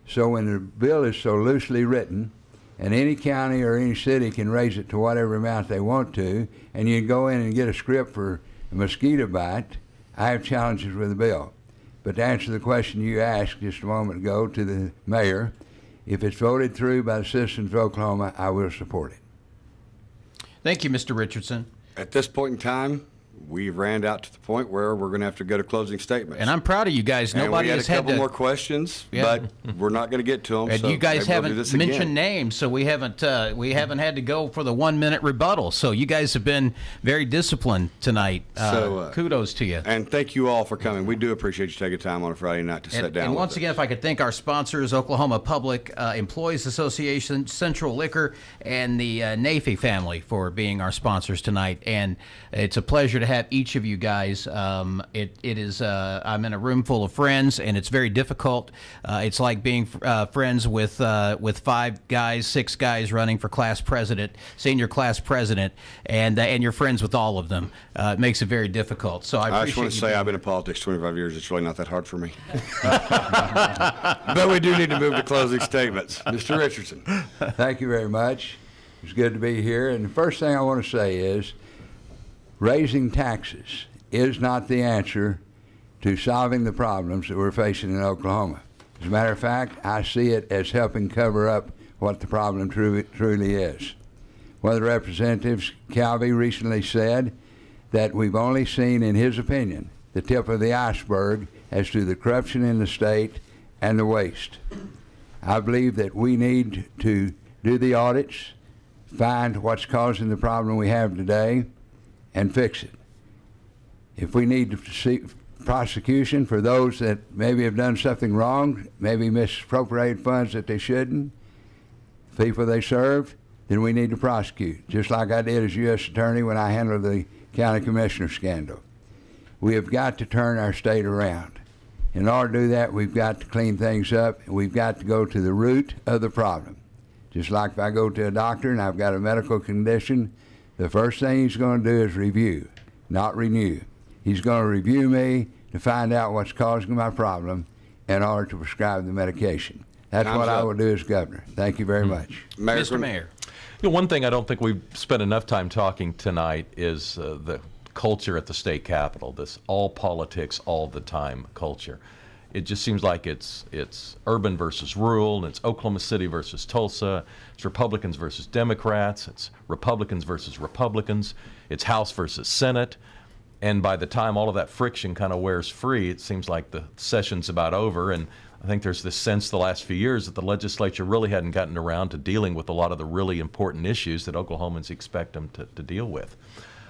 So when the bill is so loosely written, and any county or any city can raise it to whatever amount they want to, and you can go in and get a script for a mosquito bite, I have challenges with the bill. But to answer the question you asked just a moment ago to the mayor, if it's voted through by the citizens of Oklahoma, I will support it. Thank you, Mr. Richardson. At this point in time, we've ran out to the point where we're going to have to go to closing statements. And I'm proud of you guys. Nobody has had a couple more questions, but we're not going to get to them. And so you guys haven't mentioned again. names, so we haven't had to go for the 1-minute rebuttal. So you guys have been very disciplined tonight. Kudos to you. And thank you all for coming. We do appreciate you taking time on a Friday night to sit down. And with once us. again, if I could thank our sponsors, Oklahoma Public Employees Association, Central Liquor, and the Nafee family for being our sponsors tonight. And it's a pleasure to have each of you guys. It is. I'm in a room full of friends, and it's very difficult. It's like being friends with 5 guys, 6 guys running for class president, senior class president, and you're friends with all of them. It makes it very difficult. So I just want to say I've been in politics 25 years. It's really not that hard for me. But we do need to move to closing statements. Mr. Richardson. Thank you very much. It's good to be here. And the first thing I want to say is raising taxes is not the answer to solving the problems that we're facing in Oklahoma. As a matter of fact, I see it as helping cover up what the problem truly is. One of the representatives, Calvi, recently said that we've only seen, in his opinion, the tip of the iceberg as to the corruption in the state and the waste. I believe that we need to do the audits, find what's causing the problem we have today, and fix it. If we need to seek prosecution for those that maybe have done something wrong, maybe misappropriated funds that they shouldn't, people they served, then we need to prosecute, just like I did as U.S. Attorney when I handled the county commissioner scandal. We have got to turn our state around. In order to do that, we've got to clean things up, and we've got to go to the root of the problem. Just like if I go to a doctor and I've got a medical condition, the first thing he's going to do is review, not renew. He's going to review me to find out what's causing my problem in order to prescribe the medication. That's what I will do as governor. Thank you very much. Mr. Mayor. You know, one thing I don't think we've spent enough time talking tonight is the culture at the state capitol, this all politics all the time culture. It just seems like it's urban versus rural, and it's Oklahoma City versus Tulsa. It's Republicans versus Democrats. It's Republicans versus Republicans. It's House versus Senate. And by the time all of that friction kind of wears free, it seems like the session's about over. And I think there's this sense the last few years that the legislature really hadn't gotten around to dealing with a lot of the really important issues that Oklahomans expect them to deal with.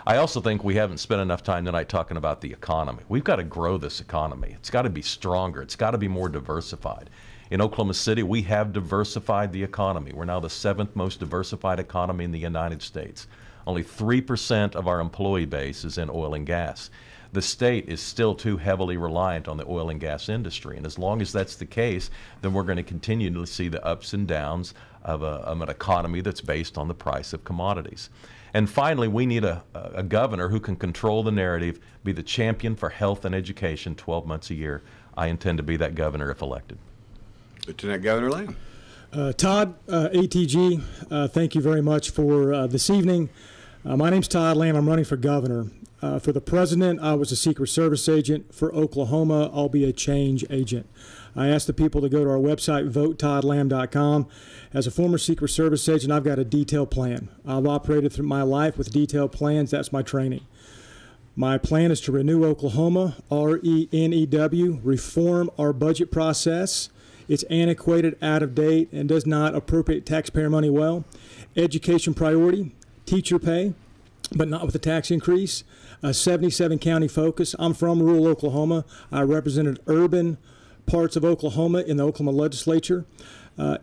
I also think we haven't spent enough time tonight talking about the economy. We've got to grow this economy. It's got to be stronger. It's got to be more diversified. In Oklahoma City, we have diversified the economy. We're now the 7th most diversified economy in the United States. Only 3% of our employee base is in oil and gas. the state is still too heavily reliant on the oil and gas industry. And as long as that's the case, then we're going to continue to see the ups and downs of an economy that's based on the price of commodities. And finally, we need a governor who can control the narrative, be the champion for health and education 12 months a year. I intend to be that governor if elected. Lieutenant Governor Lamb. Todd, ATG, thank you very much for this evening. My name's Todd Lamb. I'm running for governor. For the president, I was a Secret Service agent. For Oklahoma, I'll be a change agent. I asked the people to go to our website, votetoddlamb.com. As a former Secret Service agent, I've got a detailed plan. I've operated through my life with detailed plans. That's my training. My plan is to renew Oklahoma, RENEW, reform our budget process. It's antiquated, out of date, and does not appropriate taxpayer money well. Education priority, teacher pay, but not with a tax increase. A 77-county focus. I'm from rural Oklahoma. I represented urban parts of Oklahoma in the Oklahoma legislature.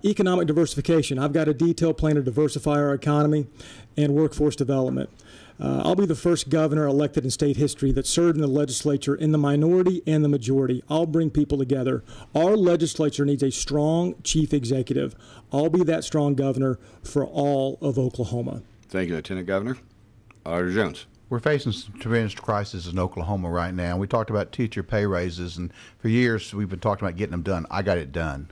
Economic diversification. I've got a detailed plan to diversify our economy and workforce development. I'll be the first governor elected in state history that served in the legislature in the minority and the majority. I'll bring people together. Our legislature needs a strong chief executive. I'll be that strong governor for all of Oklahoma. Thank you, Lieutenant Governor. Auditor Jones. We're facing some tremendous crisis in Oklahoma right now. We talked about teacher pay raises, and for years we've been talking about getting them done. I got it done.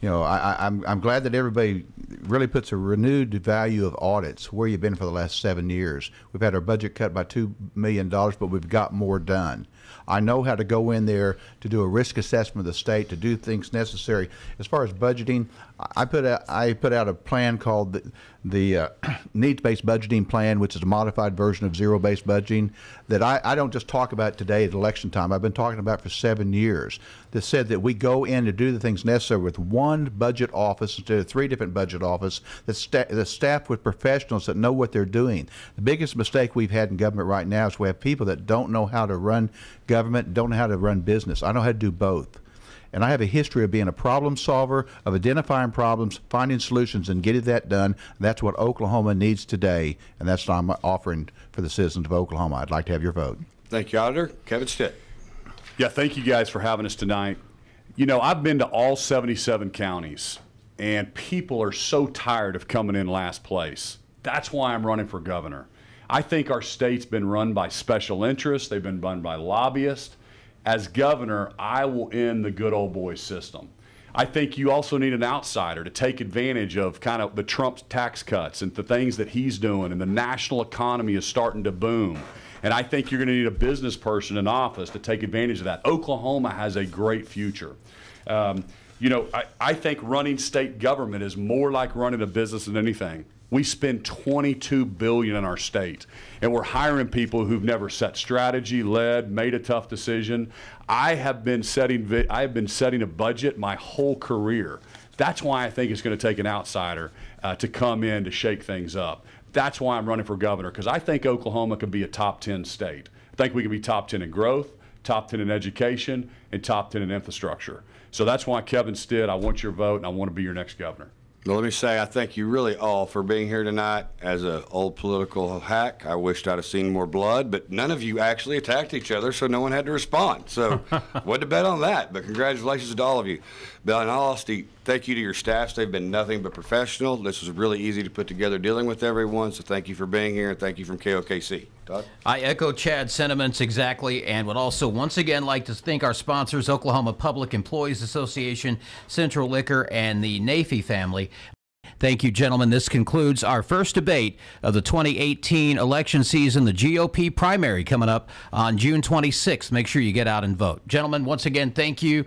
You know, I'm glad that everybody really puts a renewed value of audits where you've been for the last 7 years. We've had our budget cut by $2 million, but we've got more done. I know how to go in there to do a risk assessment of the state, to do things necessary. As far as budgeting, I put out a plan called the needs-based budgeting plan, which is a modified version of zero-based budgeting that I don't just talk about today at election time. I've been talking about for 7 years. That said that we go in to do the things necessary with one budget office instead of 3 different budget offices, that's staffed with professionals that know what they're doing. The biggest mistake we've had in government right now is we have people that don't know how to run government, don't know how to run business. I know how to do both. And I have a history of being a problem solver, of identifying problems, finding solutions, and getting that done. That's what Oklahoma needs today, and that's what I'm offering for the citizens of Oklahoma. I'd like to have your vote. Thank you, Auditor. Kevin Stitt. Yeah, thank you guys for having us tonight. You know, I've been to all 77 counties, and people are so tired of coming in last place. That's why I'm running for governor. I think our state's been run by special interests. They've been run by lobbyists. As governor, I will end the good old boy system. I think you also need an outsider to take advantage of kind of the Trump tax cuts and the things that he's doing, and the national economy is starting to boom. And I think you're going to need a business person in office to take advantage of that. Oklahoma has a great future. You know, I think running state government is more like running a business than anything. We spend $22 billion in our state, and we're hiring people who've never set strategy, led, made a tough decision. I have been setting a budget my whole career. That's why I think it's going to take an outsider to come in to shake things up. That's why I'm running for governor, because I think Oklahoma could be a top 10 state. I think we can be top 10 in growth, top 10 in education, and top 10 in infrastructure. So that's why, Kevin Stitt, I want your vote, and I want to be your next governor. Well, let me say I thank you really all for being here tonight. As an old political hack, I wished I'd have seen more blood, but none of you actually attacked each other, so no one had to respond. So what to bet on that? But congratulations to all of you. But in all honesty, thank you to your staffs. They've been nothing but professional. This was really easy to put together dealing with everyone, so thank you for being here, and thank you from KOKC. Todd? I echo Chad's sentiments exactly, and would also once again like to thank our sponsors, Oklahoma Public Employees Association, Central Liquor, and the Nafee family. Thank you, gentlemen. This concludes our first debate of the 2018 election season, the GOP primary coming up on June 26th. Make sure you get out and vote. Gentlemen, once again, thank you.